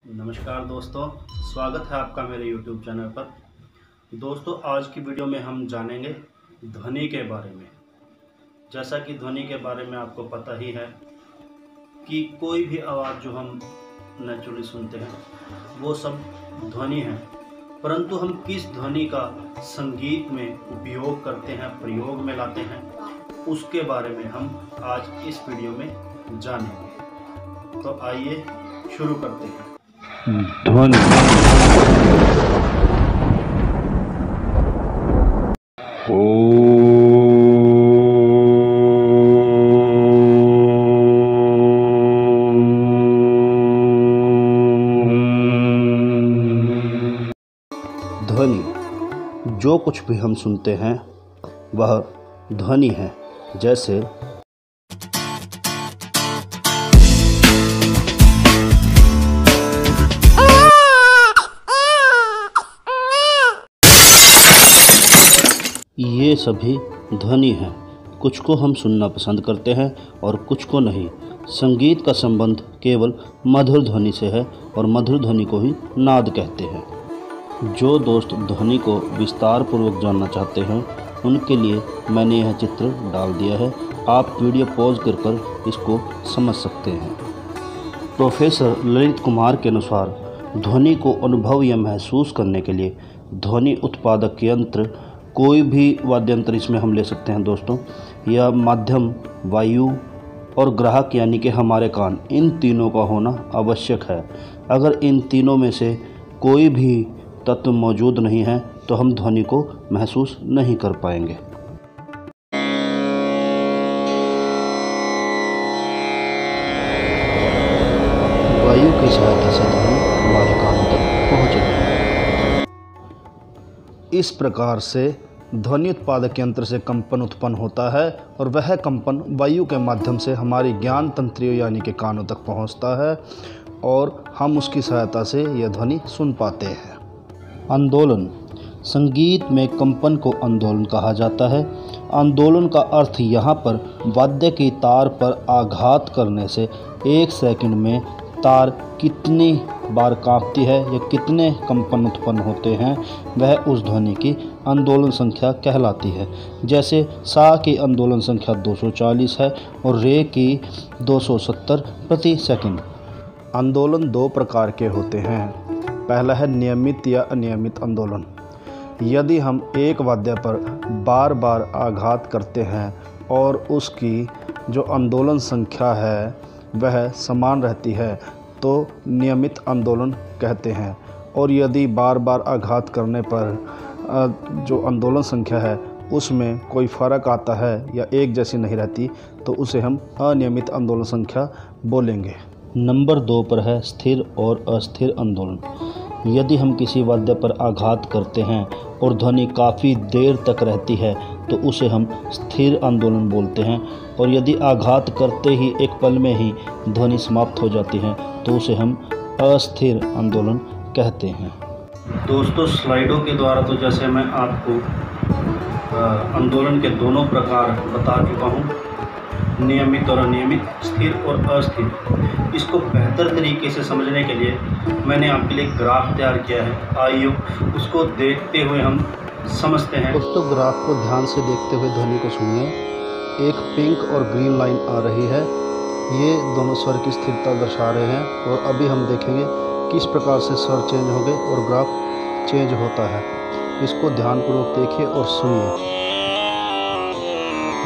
नमस्कार दोस्तों, स्वागत है आपका मेरे YouTube चैनल पर। दोस्तों, आज की वीडियो में हम जानेंगे ध्वनि के बारे में। जैसा कि ध्वनि के बारे में आपको पता ही है कि कोई भी आवाज़ जो हम नेचुरली सुनते हैं वो सब ध्वनि है, परंतु हम किस ध्वनि का संगीत में उपयोग करते हैं, प्रयोग में लाते हैं, उसके बारे में हम आज इस वीडियो में जानेंगे। तो आइए शुरू करते हैं। ध्वनि ध्वनि जो कुछ भी हम सुनते हैं वह ध्वनि है। जैसे ये सभी ध्वनि हैं। कुछ को हम सुनना पसंद करते हैं और कुछ को नहीं। संगीत का संबंध केवल मधुर ध्वनि से है और मधुर ध्वनि को ही नाद कहते हैं। जो दोस्त ध्वनि को विस्तार पूर्वक जानना चाहते हैं उनके लिए मैंने यह चित्र डाल दिया है। आप वीडियो पॉज कर इसको समझ सकते हैं। प्रोफेसर ललित कुमार के अनुसार ध्वनि को अनुभव या महसूस करने के लिए ध्वनि उत्पादक यंत्र, कोई भी वाद्य यंत्र इसमें हम ले सकते हैं दोस्तों, या माध्यम, वायु और ग्राहक यानी कि हमारे कान, इन तीनों का होना आवश्यक है। अगर इन तीनों में से कोई भी तत्व मौजूद नहीं है तो हम ध्वनि को महसूस नहीं कर पाएंगे। वायु की सहायता से ध्वनि हमारे कानों तक पहुँचेगी। इस प्रकार से ध्वनि उत्पादक यंत्र से कंपन उत्पन्न होता है और वह कंपन वायु के माध्यम से हमारी ज्ञान तंत्रियों यानी कि कानों तक पहुंचता है और हम उसकी सहायता से यह ध्वनि सुन पाते हैं। आंदोलन। संगीत में कंपन को आंदोलन कहा जाता है। आंदोलन का अर्थ यहाँ पर वाद्य की तार पर आघात करने से एक सेकंड में तार कितनी बार कांपती है या कितने कंपन उत्पन्न होते हैं वह उस ध्वनि की आंदोलन संख्या कहलाती है। जैसे सा की आंदोलन संख्या 240 है और रे की 270 प्रति सेकंड। आंदोलन दो प्रकार के होते हैं। पहला है नियमित या अनियमित आंदोलन। यदि हम एक वाद्य पर बार बार आघात करते हैं और उसकी जो आंदोलन संख्या है वह समान रहती है तो नियमित आंदोलन कहते हैं, और यदि बार बार आघात करने पर जो आंदोलन संख्या है उसमें कोई फ़र्क आता है या एक जैसी नहीं रहती तो उसे हम अनियमित आंदोलन संख्या बोलेंगे। नंबर 2 पर है स्थिर और अस्थिर आंदोलन। यदि हम किसी वाद्य पर आघात करते हैं और ध्वनि काफ़ी देर तक रहती है तो उसे हम स्थिर आंदोलन बोलते हैं, और यदि आघात करते ही एक पल में ही ध्वनि समाप्त हो जाती है तो उसे हम अस्थिर आंदोलन कहते हैं। दोस्तों, स्लाइडों के द्वारा तो जैसे मैं आपको आंदोलन के दोनों प्रकार बता चुका हूँ, नियमित और अनियमित, स्थिर और अस्थिर। इसको बेहतर तरीके से समझने के लिए मैंने आपके लिए ग्राफ तैयार किया है। आइए उसको देखते हुए हम समझते हैं। दोस्तों, ग्राफ को ध्यान से देखते हुए ध्वनि को सुनिए। एक पिंक और ग्रीन लाइन आ रही है, ये दोनों स्वर की स्थिरता दर्शा रहे हैं, और अभी हम देखेंगे किस प्रकार से स्वर चेंज हो गए और ग्राफ चेंज होता है। इसको ध्यानपूर्वक देखिए और सुनिए।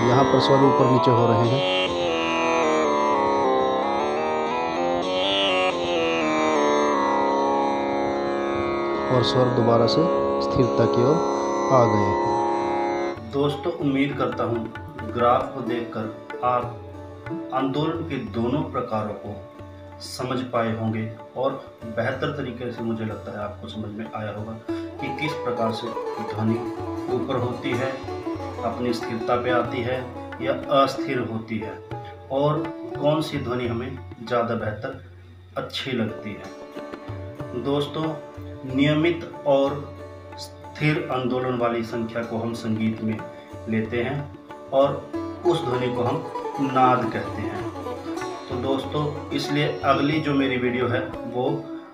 यहाँ पर स्वर ऊपर नीचे हो रहे हैं। और स्वर दोबारा से स्थिरता की ओर आ गए हैं। दोस्तों, उम्मीद करता हूँ ग्राफ को देखकर आप आंदोलन के दोनों प्रकारों को समझ पाए होंगे और बेहतर तरीके से मुझे लगता है आपको समझ में आया होगा कि किस प्रकार से ध्वनि ऊपर होती है, अपनी स्थिरता पे आती है या अस्थिर होती है, और कौन सी ध्वनि हमें ज़्यादा बेहतर अच्छी लगती है। दोस्तों, नियमित और स्थिर आंदोलन वाली संख्या को हम संगीत में लेते हैं और उस ध्वनि को हम नाद कहते हैं। तो दोस्तों, इसलिए अगली जो मेरी वीडियो है वो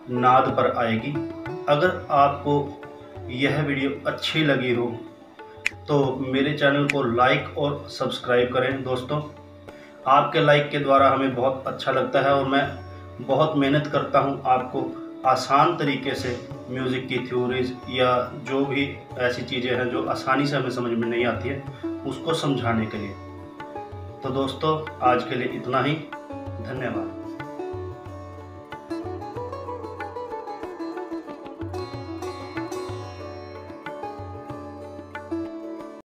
नाद पर आएगी। अगर आपको यह वीडियो अच्छी लगी हो तो मेरे चैनल को लाइक और सब्सक्राइब करें दोस्तों। आपके लाइक के द्वारा हमें बहुत अच्छा लगता है और मैं बहुत मेहनत करता हूं आपको आसान तरीके से म्यूज़िक की थ्योरीज या जो भी ऐसी चीज़ें हैं जो आसानी से हमें समझ में नहीं आती है उसको समझाने के लिए। तो दोस्तों आज के लिए इतना ही। धन्यवाद।